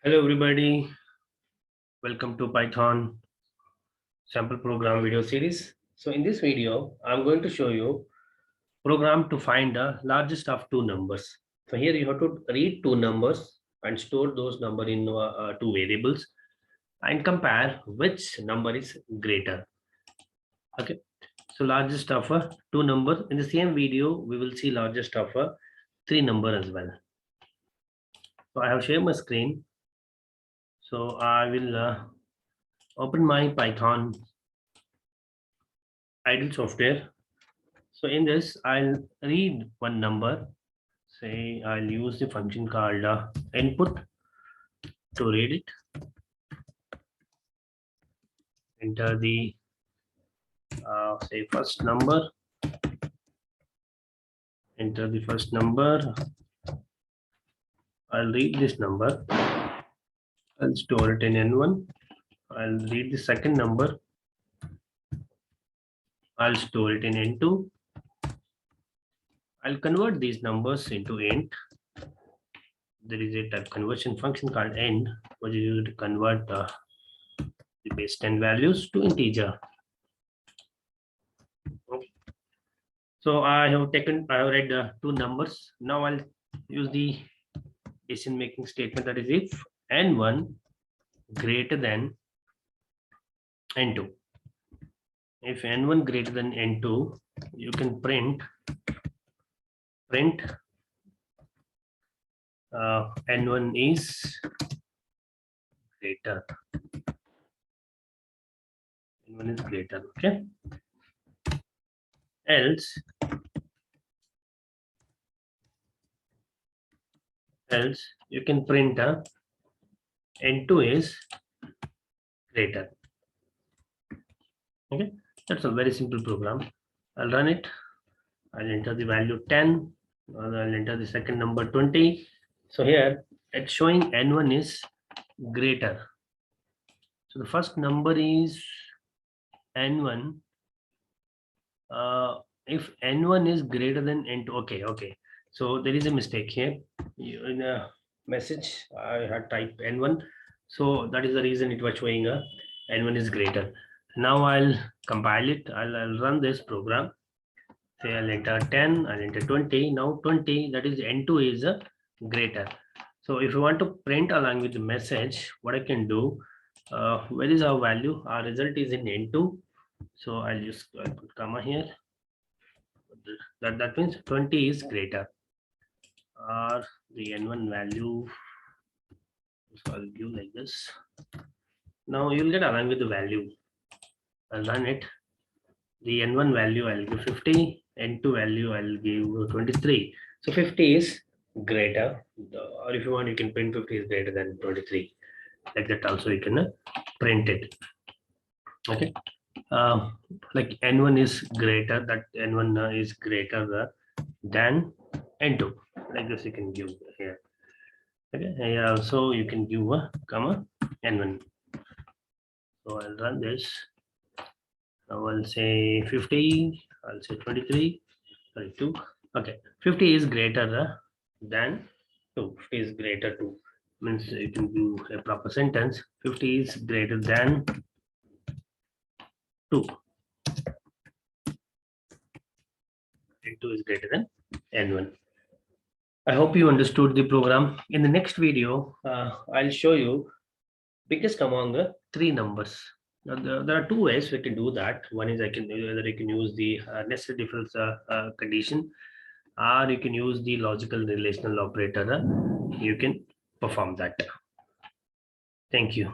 Hello everybody, welcome to Python sample program video series. So in this video, I'm going to show you program to find the largest of two numbers. So here you have to read two numbers and store those number in two variables and compare which number is greater. Okay, so largest of two numbers. In the same video, we will see largest of three number as well. So I have shared my screen. So I will open my Python idle software. So in this, I'll read one number. Say I'll use the function called input to read it. Enter the say first number. Enter the first number. I'll read this number. I'll store it in N1. I'll read the second number. I'll store it in N2. I'll convert these numbers into int. There is a type conversion function called end, which is used to convert the base 10 values to integer. Okay. So I have read two numbers. Now I'll use the decision making statement, that is if n1 greater than n2. If n1 greater than n2, you can print n1 is greater. N1 is greater, okay? Else you can print n2 is greater. Okay, that's a very simple program. I'll run it. I'll enter the value 10. I'll enter the second number 20. So here it's showing n1 is greater. So the first number is n1. If n1 is greater than n2, okay. So there is a mistake here. In a message, I had typed n1. So that is the reason it was showing n1 is greater. Now I'll compile it. I'll run this program. Say I'll enter 10, I'll enter 20. Now 20, that is n2 is greater. So if you want to print along with the message, what I can do, where is our value? Our result is in n2. So I'll just put comma here. That means 20 is greater. Or the n1 value, so I'll give like this. Now you'll get along with the value. I'll run it. The n1 value I'll give 50, n2 value I'll give 23. So 50 is greater, or if you want, you can print 50 is greater than 23. Like that also you can print it. Okay. Like n1 is greater, that n1 is greater than n2. Like this you can give here. Okay. Here also you can give a comma n1. So I'll run this. Now I'll say 50, I'll say 23, sorry, 2. Okay, 50 is greater than 2. 50 is greater to, means you can do a proper sentence. 50 is greater than 2. And 2 is greater than n1. I hope you understood the program. In the next video, I'll show you biggest among the three numbers. Now, there are two ways we can do that. One is whether you can use the nested difference condition, or you can use the logical relational operator. You can perform that. Thank you.